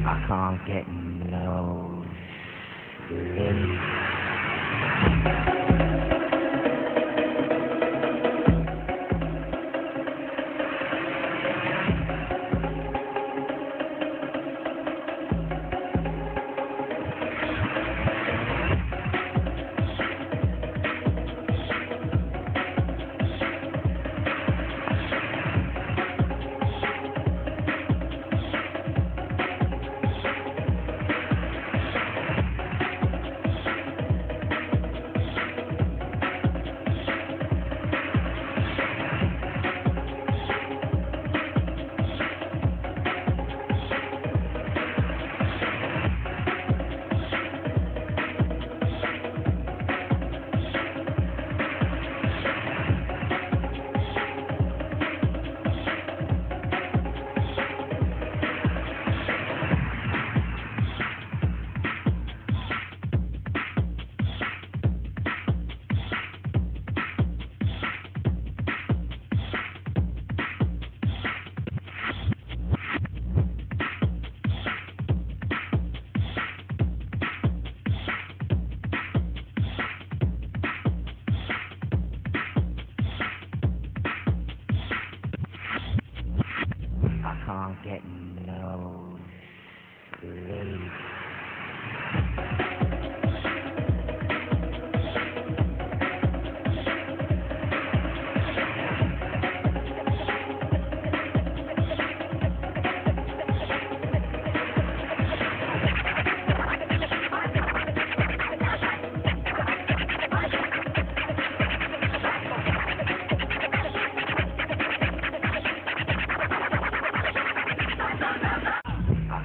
I can't get no relief. Can't get no relief.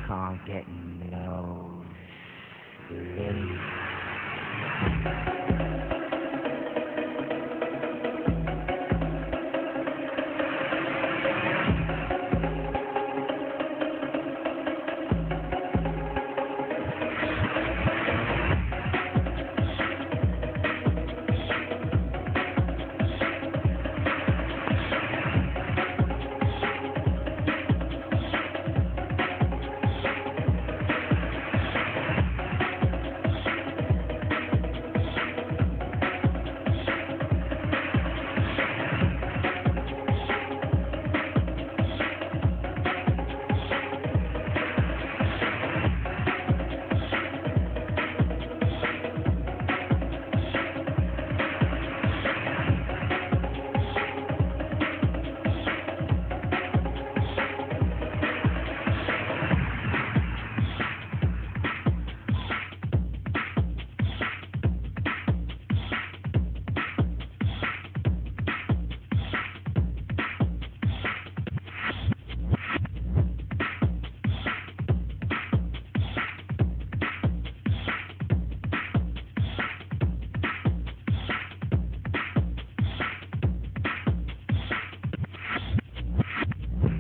Can't get no relief.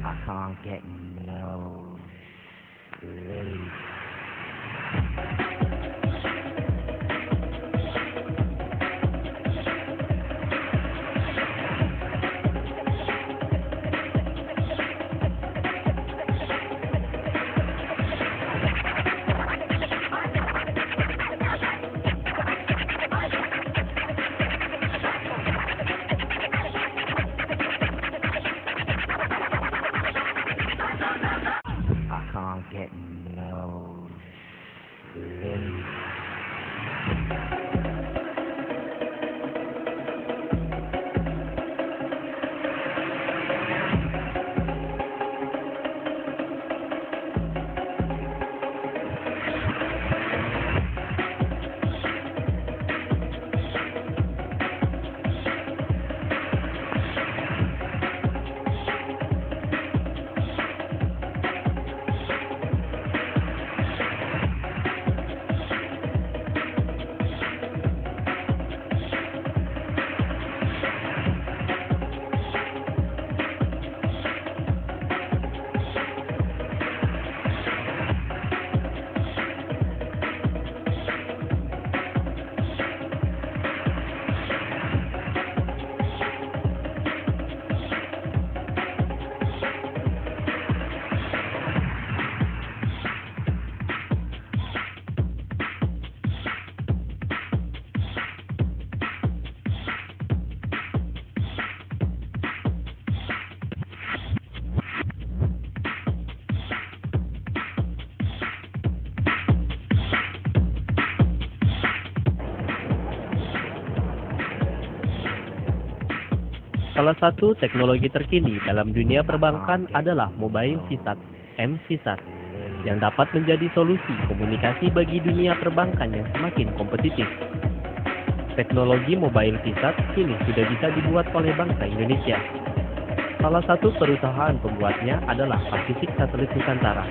I can't get no relief. I can't get no relief. Salah satu teknologi terkini dalam dunia perbankan adalah mobile VSAT, (MVSAT), yang dapat menjadi solusi komunikasi bagi dunia perbankan yang semakin kompetitif. Teknologi mobile VSAT kini sudah bisa dibuat oleh bangsa Indonesia. Salah satu perusahaan pembuatnya adalah Pasifik Satelit Nusantara,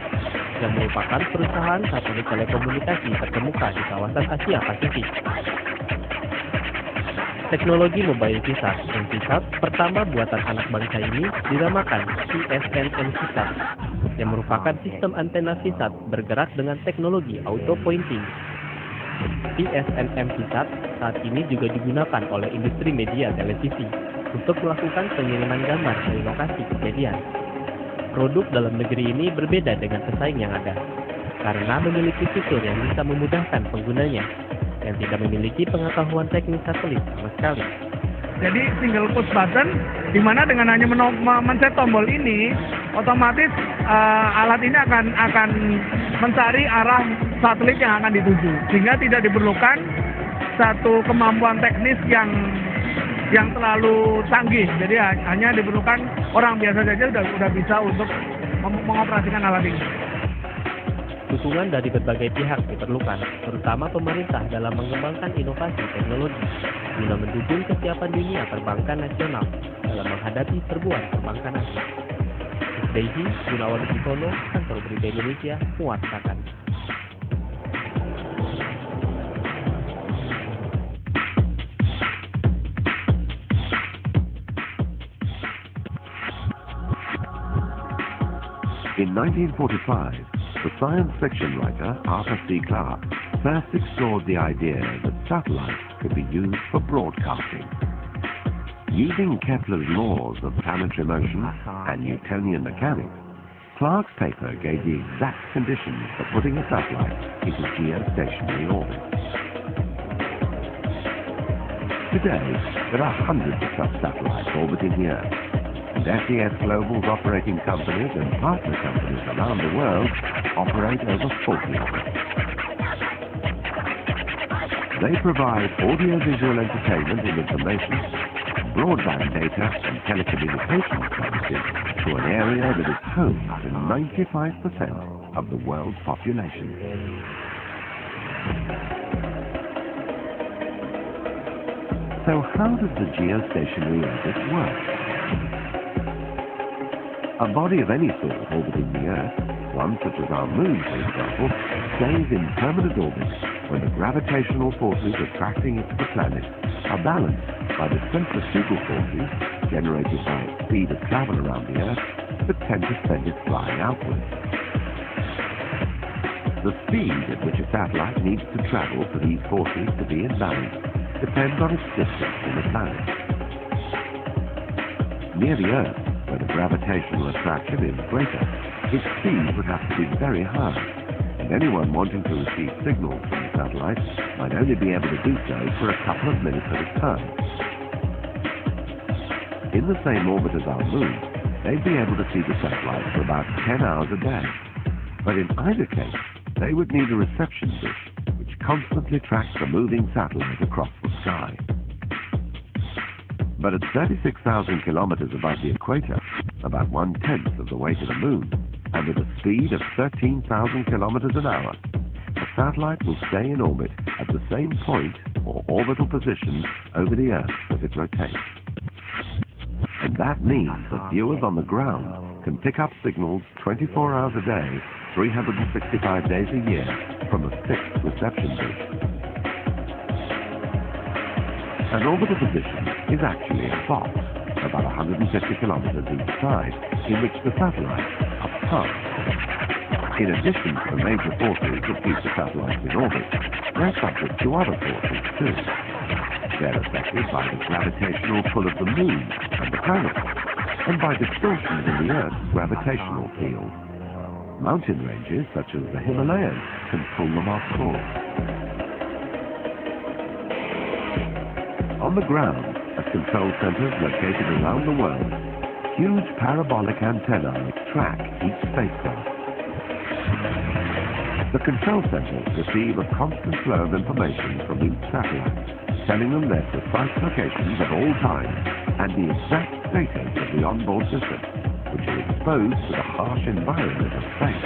yang merupakan perusahaan satelit telekomunikasi terkemuka di kawasan Asia Pasifik. Teknologi mobile VSAT, MVSAT, pertama buatan anak bangsa ini dinamakan PSNM VSAT, yang merupakan sistem antena VSAT bergerak dengan teknologi auto pointing. PSNM VSAT saat ini juga digunakan oleh industri media televisi untuk melakukan pengiriman gambar dari lokasi kejadian. Produk dalam negeri ini berbeda dengan pesaing yang ada, karena memiliki fitur yang bisa memudahkan penggunanya, yang tidak memiliki pengetahuan teknis satelit sama sekali. Jadi single push button, di mana dengan hanya mencet tombol ini, otomatis alat ini akan mencari arah satelit yang akan dituju, sehingga tidak diperlukan satu kemampuan teknis yang terlalu canggih. Jadi hanya diperlukan orang biasa saja sudah bisa untuk mengoperasikan alat ini. Dukungan dari berbagai pihak diperlukan, terutama pemerintah dalam mengembangkan inovasi teknologi, guna mendukung kesiapan dunia perbankan nasional dalam menghadapi serbuan perbankan asing. Daisy, Gunawan Wisono, Kantor Berita Indonesia, mewakilkan. In 1945, the science fiction writer Arthur C. Clarke first explored the idea that satellites could be used for broadcasting. Using Kepler's laws of planetary motion and Newtonian mechanics, Clarke's paper gave the exact conditions for putting a satellite into geostationary orbit. Today, there are hundreds of such satellites orbiting the Earth, and SES Global's operating companies and partner companies around the world operate over 40 of them. They provide audio-visual entertainment and information, broadband data and telecommunications services to an area that is home to 95% of the world's population. So how does the geostationary orbit work? A body of any sort orbiting the Earth, one such as our Moon, for example, stays in permanent orbit when the gravitational forces attracting it to the planet are balanced by the centrifugal forces generated by its speed of travel around the Earth that tend to send it flying outwards. The speed at which a satellite needs to travel for these forces to be in balance depends on its distance from the planet. Near the Earth, where the gravitational attraction is greater, its speed would have to be very high, and anyone wanting to receive signals from the satellite might only be able to do so for a couple of minutes at a time. In the same orbit as our Moon, they'd be able to see the satellite for about 10 hours a day. But in either case, they would need a reception dish which constantly tracks the moving satellite across the sky. But at 36,000 kilometers above the equator, about 1/10 of the way to the Moon, and at a speed of 13,000 kilometers an hour, the satellite will stay in orbit at the same point or orbital position over the Earth as it rotates. And that means that viewers on the ground can pick up signals 24 hours a day, 365 days a year from a fixed reception dish. An orbital position is actually a box about 150 kilometers each side in which the satellites are parked. In addition to the major forces that keep the satellites in orbit, they're subject to other forces too. They're affected by the gravitational pull of the Moon and the planets, and by distortions in the Earth's gravitational field. Mountain ranges such as the Himalayas can pull them off course. On the ground, at control centers located around the world, huge parabolic antennae track each spacecraft. The control centers receive a constant flow of information from each satellite, telling them their precise locations at all times and the exact status of the onboard system, which are exposed to the harsh environment of space.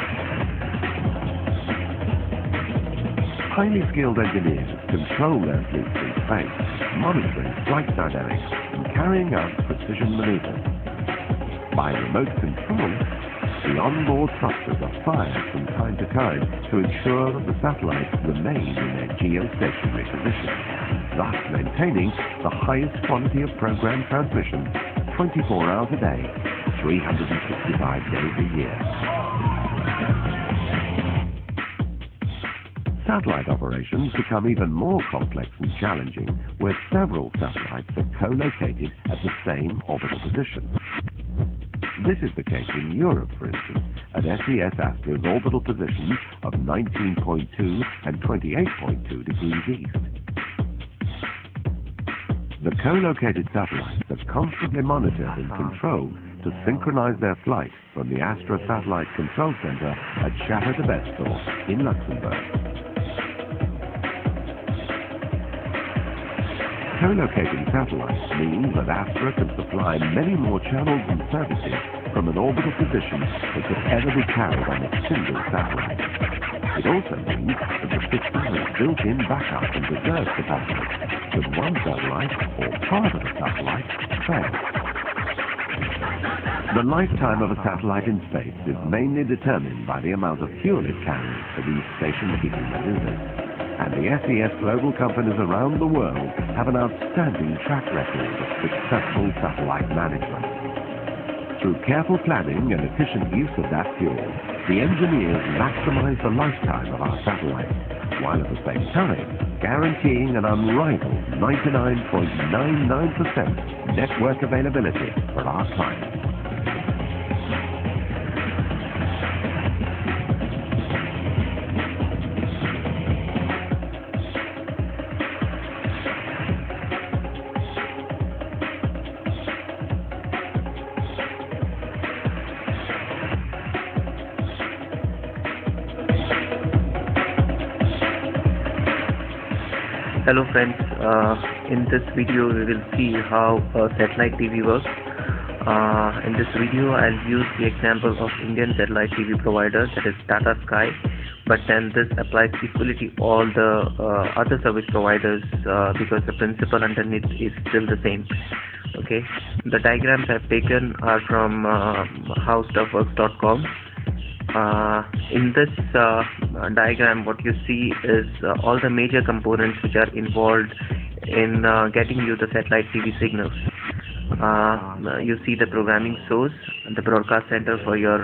Highly skilled engineers control their fleets in space, monitoring flight dynamics and carrying out precision maneuvers. By remote control, the onboard thrusters are fired from time to time to ensure that the satellites remain in their geostationary position, thus maintaining the highest quality of program transmission 24 hours a day, 365 days a year. Satellite operations become even more complex and challenging where several satellites are co-located at the same orbital position. This is the case in Europe, for instance, at SES Astra's orbital positions of 19.2 and 28.2 degrees east. The co-located satellites are constantly monitored and controlled to synchronize their flight from the Astra Satellite Control Center at Chateau de Bestor in Luxembourg. Co-locating satellites means that Astra can supply many more channels and services from an orbital position that could ever be carried on a single satellite. It also means that the system has built-in backup and reserve capacity should one satellite or part of a satellite fail. The lifetime of a satellite in space is mainly determined by the amount of fuel it carries for these station-keeping maneuvers. And the SES global companies around the world have an outstanding track record of successful satellite management. Through careful planning and efficient use of that fuel, the engineers maximize the lifetime of our satellites, while at the same time guaranteeing an unrivaled 99.99% network availability for our clients. Hello friends, in this video we will see how satellite TV works. In this video I'll use the example of Indian satellite TV provider, that is Tata Sky, but then this applies equally to all the other service providers because the principle underneath is still the same. Okay, the diagrams I've taken are from howstuffworks.com. In this diagram, what you see is all the major components which are involved in getting you the satellite TV signals. You see the programming source, the broadcast center for your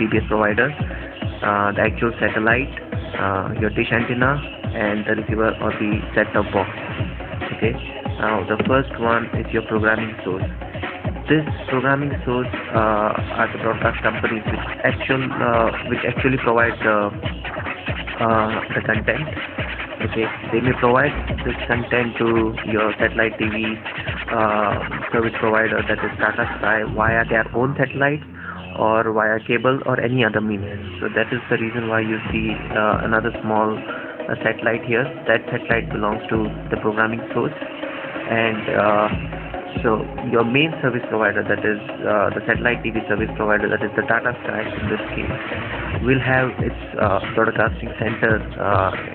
DBS provider, the actual satellite, your dish antenna, and the receiver or the set-top box. Okay. Now the first one is your programming source. This programming source are the broadcast companies which actually provide the content. Okay, they may provide this content to your satellite TV service provider, that is Tata Sky, via their own satellite or via cable or any other means. So that is the reason why you see another small satellite here. That satellite belongs to the programming source, and so your main service provider, that is the satellite TV service provider, that is the Tata Sky in this case, will have its broadcasting center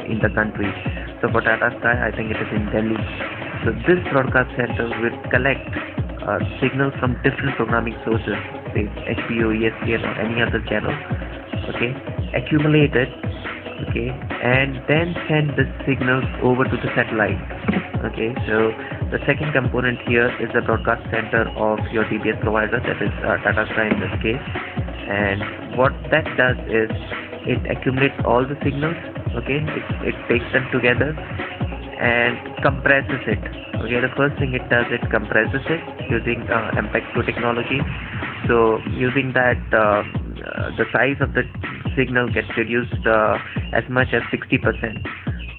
in the country. So for Tata Sky, I think it is in Delhi. So this broadcast center will collect signals from different programming sources, say HBO, ESPN or any other channel, okay, accumulate it, okay, and then send the signals over to the satellite. Okay, so the second component here is the broadcast center of your DBS provider, that is Tata Sky in this case, and what that does is it accumulates all the signals. Okay, it takes them together and compresses it. Okay, the first thing it does, it compresses it using MPEG-2 technology. So using that, the size of the signal gets reduced as much as 60%.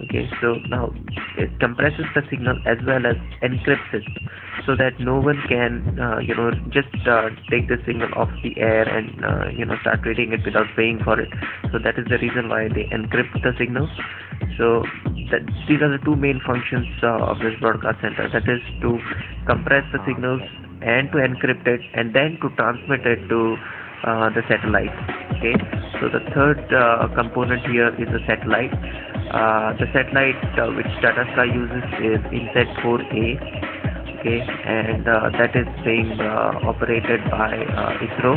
Okay, so now it compresses the signal as well as encrypts it, so that no one can just take the signal off the air and start reading it without paying for it. So that is the reason why they encrypt the signals. So these are the two main functions of this broadcast center. That is to compress the signals and to encrypt it, and then to transmit it to the satellite. Okay, so the third component here is the satellite. The satellite which Tata Sky uses is INSAT-4A. Okay, and that is being operated by ISRO,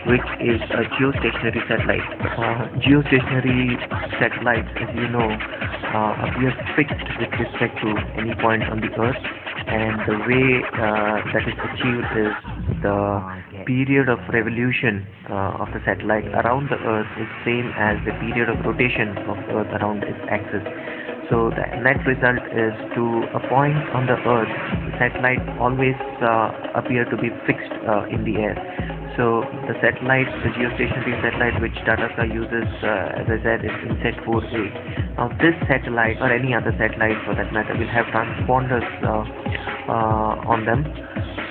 which is a geostationary satellite. Geostationary satellites, as you know, appear fixed with respect to any point on the Earth, and the way that is achieved is the period of revolution of the satellite around the Earth is same as the period of rotation of Earth around its axis. So the net result is, to a point on the Earth, the satellite always appear to be fixed in the air. So the satellite, the geostationary satellite which Tata Sky uses, as I said, is INSAT-4A. Now this satellite, or any other satellite for that matter, will have transponders on them.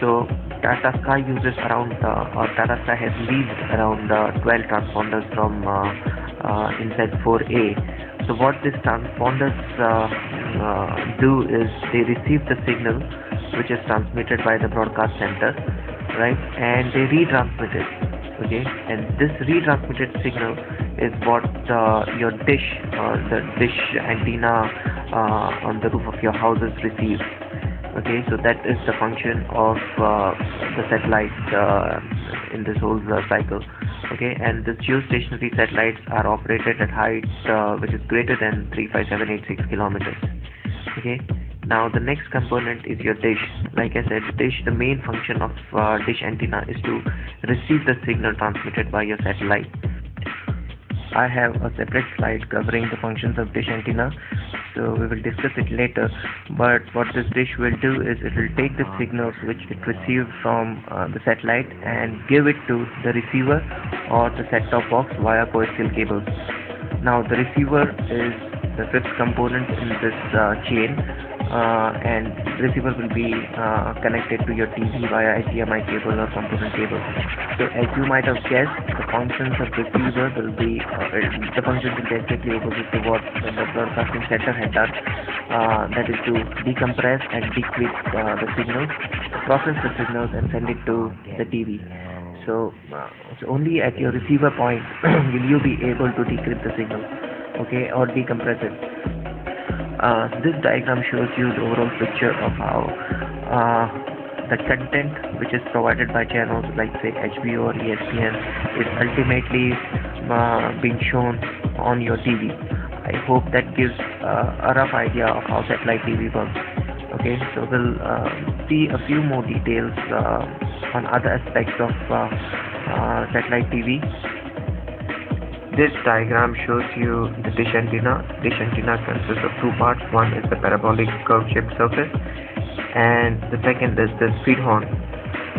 So Tata Sky uses around, or Tata Sky has leased around 12 transponders from INSAT-4A. So what these transponders do is they receive the signal which is transmitted by the broadcast center, right, and they retransmit it. Okay, and this retransmitted signal is what your dish, or the dish antenna on the roof of your houses receives. Okay, so that is the function of the satellite in this whole cycle. Okay, and the geostationary satellites are operated at heights which is greater than 35786 kilometers. Okay, now the next component is your dish. Like I said, dish, the main function of dish antenna is to receive the signal transmitted by your satellite. I have a separate slide covering the functions of dish antenna, so we will discuss it later. But what this dish will do is it will take the signals which it received from the satellite and give it to the receiver or the set-top box via coaxial cables. Now the receiver is the fifth component in this chain, and the receiver will be connected to your TV via HDMI cable or component cable. So as you might have guessed, the functions of receiver will be the functions will be exactly opposite to what the broadcasting center had done. That is to decompress and decrypt the signals, process the signals, and send it to the TV. So only at your receiver point will you be able to decrypt the signal, okay, or decompress it. This diagram shows you the overall picture of how the content which is provided by channels like say HBO or ESPN is ultimately being shown on your TV. I hope that gives a rough idea of how satellite TV works. Okay, so we'll see a few more details on other aspects of satellite TV. This diagram shows you the dish antenna. Dish antenna consists of two parts. One is the parabolic curve-shaped surface, and the second is the feed horn.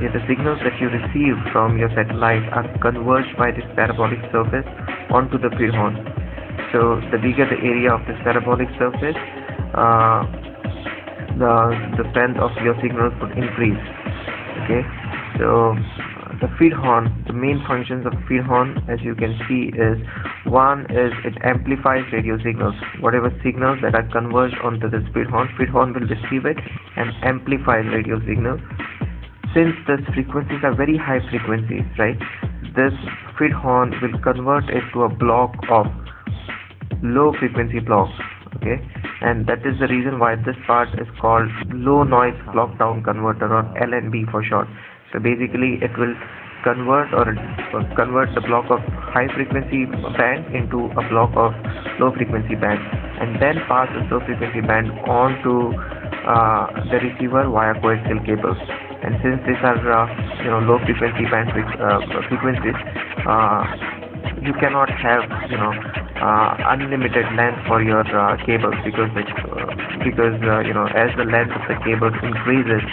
Here, the signals that you receive from your satellite are converged by this parabolic surface onto the feed horn. So the bigger the area of this parabolic surface, the strength of your signals would increase. Okay, so the feed horn, the main functions of feed horn, as you can see, is one is it amplifies radio signals. Whatever signals that are converged onto this feed horn will receive it and amplify radio signals. Since these frequencies are very high frequencies, right, this feed horn will convert it to a block of low frequency blocks. Okay, and that is the reason why this part is called low noise block down converter, or LNB for short. So basically it will convert the block of high frequency band into a block of low frequency band, and then pass the low frequency band on to the receiver via coaxial cables. And since these are low frequency band frequencies, you cannot have unlimited length for your cables, because as the length of the cables increases,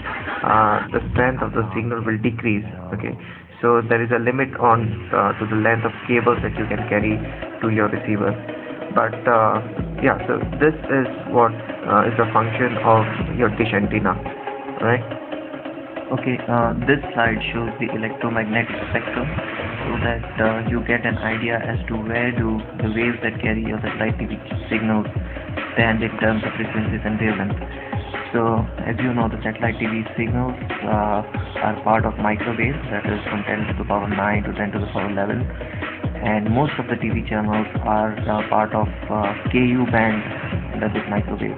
the strength of the signal will decrease. Okay, so there is a limit on to the length of cables that you can carry to your receiver. But yeah, so this is what is the function of your dish antenna, right? Okay, this slide shows the electromagnetic spectrum. so that you get an idea as to where do the waves that carry your satellite TV signals stand in terms of frequencies and wavelengths. So as you know, the satellite TV signals are part of microwaves, that is from 10 to the power 9 to 10 to the power 11, and most of the TV channels are part of Ku band, that is microwave.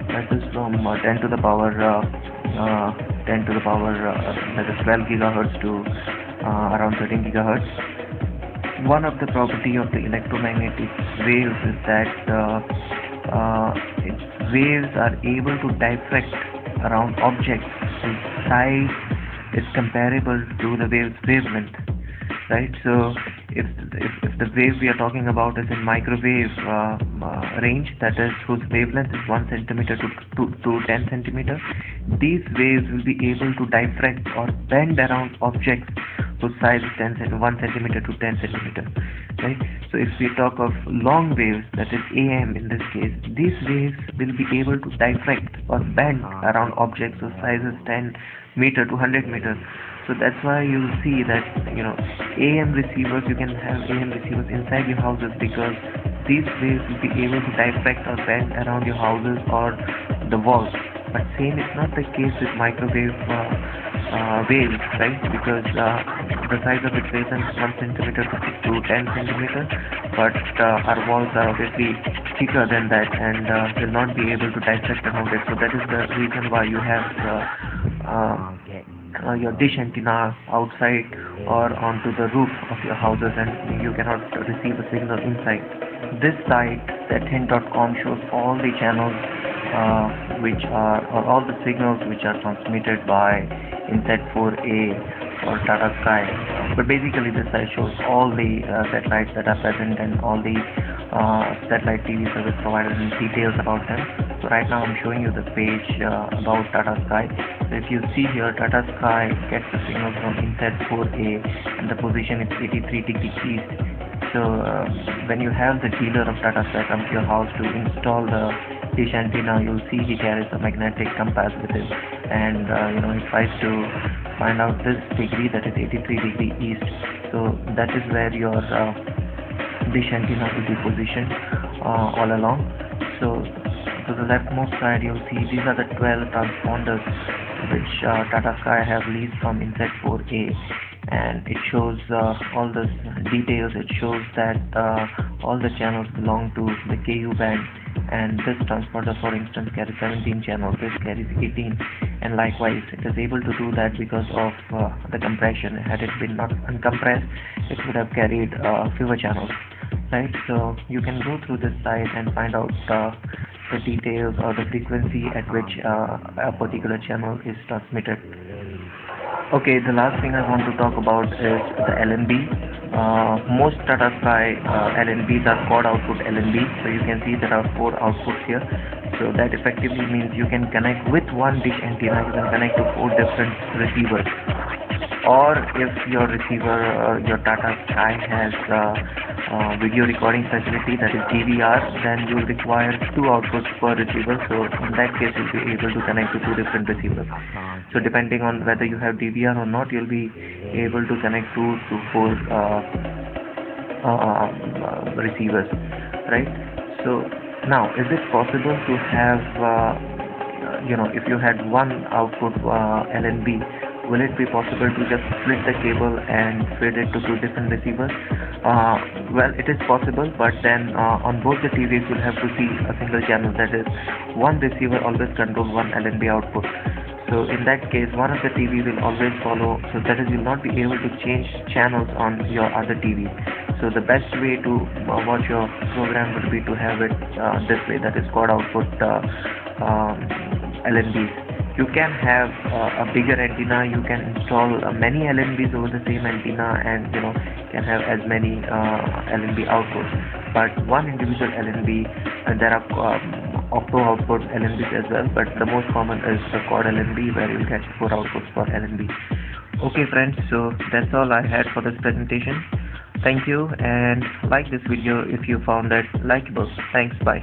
That is from 10 to the power that is 12 gigahertz to around 13 gigahertz. One of the property of the electromagnetic waves is that waves are able to diffract around objects whose size is comparable to the wave's wavelength, right? So if the wave we are talking about is in microwave range, that is whose wavelength is 1 centimeter to 10 centimeter, these waves will be able to diffract or bend around objects whose size is 1 centimeter to 10 centimeter, right? So if we talk of long waves, that is AM in this case, these waves will be able to diffract or bend around objects whose size is 10 meter to 100 meters. So that's why you see that, you know, AM receivers, you can have AM receivers inside your houses because these waves will be able to diffract or bend around your houses or the walls. But same is not the case with microwave waves, right? Because the size of its wavelength is 1 centimeter to 10 centimeter, but our walls are obviously thicker than that and will not be able to dissect around it. So that is the reason why you have your dish antenna outside or onto the roof of your houses, and you cannot receive a signal inside. This site, that.com, shows all the channels which are, or all the signals which are transmitted by Inset4A or Tata Sky. But basically this site shows all the satellites that are present and all the satellite TV service providers and details about them. So right now I'm showing you the page about Tata Sky. So if you see here, Tata Sky gets the signal from Inset4A and the position is 83 degrees east. So when you have the dealer of Tata Sky come to your house to install the dish antenna, you'll see he carries a magnetic compass with him, and he tries to find out this degree, that is 83 degrees east. So that is where your dish antenna will be positioned all along. So to the leftmost side you'll see these are the 12 transponders which Tata Sky have leased from Inset4A, and it shows all the details. It shows that all the channels belong to the Ku band, and this transponder, for instance, carries 17 channels, this carries 18, and likewise it is able to do that because of the compression. Had it been not uncompressed, it would have carried fewer channels, right? So you can go through this site and find out the details or the frequency at which a particular channel is transmitted. Okay, the last thing I want to talk about is the LNB. Most Tata Sky LNBs are quad output LNB, so you can see there are 4 outputs here. So that effectively means you can connect with one dish antenna, you can connect to 4 different receivers. Or if your receiver, your Tata Sky has video recording facility, that is DVR, then you will require 2 outputs per receiver. So in that case you'll be able to connect to 2 different receivers. So depending on whether you have DVR or not, you'll be able to connect 2 to 4 receivers, right? So now, is it possible to have if you had one output LNB, will it be possible to just split the cable and feed it to 2 different receivers? Well, it is possible, but then on both the TVs you'll have to see a single channel, that is one receiver always controls one LNB output. So in that case, one of the TV will always follow, so that is, you'll not be able to change channels on your other TV. So the best way to watch your program would be to have it this way, that is quad output LNBs. You can have a bigger antenna, you can install many LNBs over the same antenna, and can have as many LNB outputs. But one individual LNB, and there are octo output LNBs as well, but the most common is the quad LNB, where you'll get 4 outputs per LNB. Okay friends, so that's all I had for this presentation. Thank you, and like this video if you found it likable. Thanks, bye.